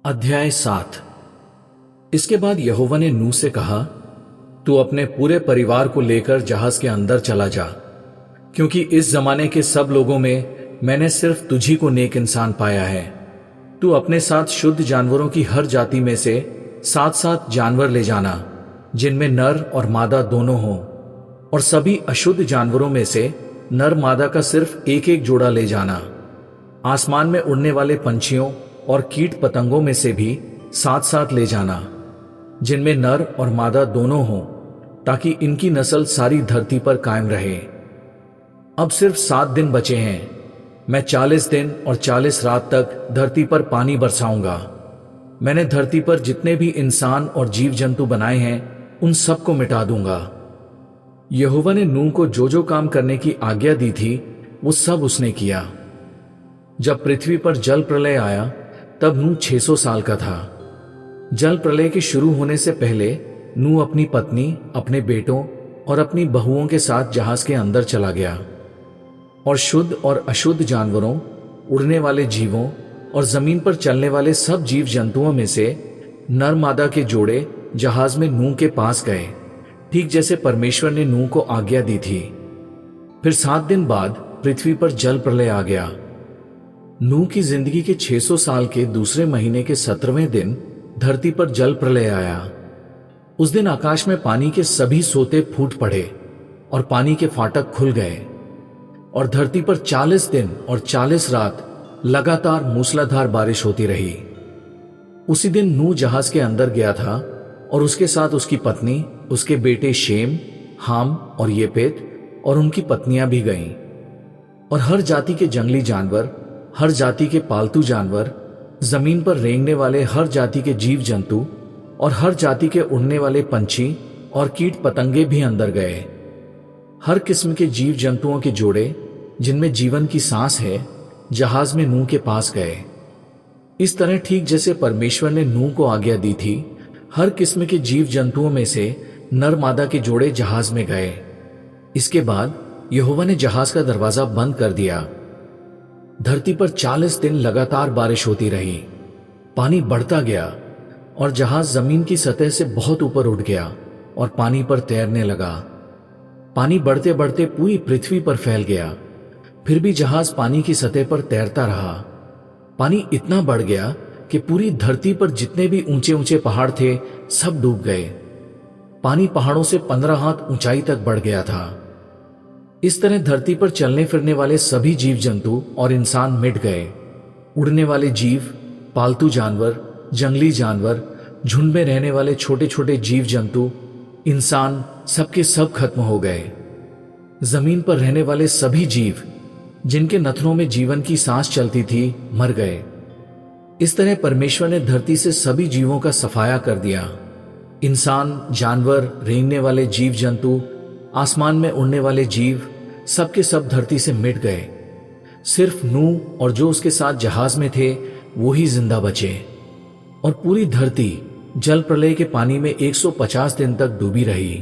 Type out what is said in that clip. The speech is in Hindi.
अध्याय 7। इसके बाद यहोवा ने नूह से कहा, तू अपने पूरे परिवार को लेकर जहाज के अंदर चला जा, क्योंकि इस जमाने के सब लोगों में मैंने सिर्फ तुझी को नेक इंसान पाया है। तू अपने साथ शुद्ध जानवरों की हर जाति में से 7-7 जानवर ले जाना, जिनमें नर और मादा दोनों हों, और सभी अशुद्ध जानवरों में से नर मादा का सिर्फ एक एक जोड़ा ले जाना। आसमान में उड़ने वाले पंछियों और कीट पतंगों में से भी 7-7 ले जाना, जिनमें नर और मादा दोनों हों, ताकि इनकी नस्ल सारी धरती पर कायम रहे। अब सिर्फ 7 दिन बचे हैं। मैं 40 दिन और 40 रात तक धरती पर पानी बरसाऊंगा। मैंने धरती पर जितने भी इंसान और जीव जंतु बनाए हैं, उन सब को मिटा दूंगा। यहोवा ने नूह को जो जो काम करने की आज्ञा दी थी, वो सब उसने किया। जब पृथ्वी पर जल प्रलय आया, तब नूह 600 साल का था। जल प्रलय के शुरू होने से पहले नूह अपनी पत्नी, अपने बेटों और अपनी बहुओं के साथ जहाज के अंदर चला गया, और शुद्ध और अशुद्ध जानवरों, उड़ने वाले जीवों और जमीन पर चलने वाले सब जीव जंतुओं में से नर मादा के जोड़े जहाज में नूह के पास गए, ठीक जैसे परमेश्वर ने नूह को आज्ञा दी थी। फिर 7 दिन बाद पृथ्वी पर जल प्रलय आ गया। नूह की जिंदगी के 600 साल के दूसरे महीने के 17वें दिन धरती पर जल प्रलय आया। उस दिन आकाश में पानी के सभी सोते फूट पड़े और पानी के फाटक खुल गए, और धरती पर 40 दिन और 40 रात लगातार मूसलाधार बारिश होती रही। उसी दिन नूह जहाज के अंदर गया था, और उसके साथ उसकी पत्नी, उसके बेटे शेम, हाम और येपेत और उनकी पत्नियां भी गईं। और हर जाति के जंगली जानवर, हर जाति के पालतू जानवर, जमीन पर रेंगने वाले हर जाति के जीव जंतु और हर जाति के उड़ने वाले पंछी और कीट पतंगे भी अंदर गए। हर किस्म के जीव जंतुओं के जोड़े, जिनमें जीवन की सांस है, जहाज में नूह के पास गए। इस तरह ठीक जैसे परमेश्वर ने नूह को आज्ञा दी थी, हर किस्म के जीव जंतुओं में से नर मादा के जोड़े जहाज में गए। इसके बाद यहोवा ने जहाज का दरवाजा बंद कर दिया। धरती पर 40 दिन लगातार बारिश होती रही। पानी बढ़ता गया और जहाज जमीन की सतह से बहुत ऊपर उठ गया और पानी पर तैरने लगा। पानी बढ़ते बढ़ते पूरी पृथ्वी पर फैल गया। फिर भी जहाज पानी की सतह पर तैरता रहा। पानी इतना बढ़ गया कि पूरी धरती पर जितने भी ऊंचे ऊंचे पहाड़ थे, सब डूब गए। पानी पहाड़ों से 15 हाथ ऊंचाई तक बढ़ गया था। इस तरह धरती पर चलने फिरने वाले सभी जीव जंतु और इंसान मिट गए। उड़ने वाले जीव, पालतू जानवर, जंगली जानवर, झुंड में रहने वाले छोटे छोटे जीव जंतु, इंसान, सबके सब खत्म हो गए। जमीन पर रहने वाले सभी जीव, जिनके नथनों में जीवन की सांस चलती थी, मर गए। इस तरह परमेश्वर ने धरती से सभी जीवों का सफाया कर दिया। इंसान, जानवर, रेंगने वाले जीव जंतु, आसमान में उड़ने वाले जीव, सबके सब धरती से मिट गए। सिर्फ नूह और जो उसके साथ जहाज में थे, वो ही जिंदा बचे। और पूरी धरती जल प्रलय के पानी में 150 दिन तक डूबी रही।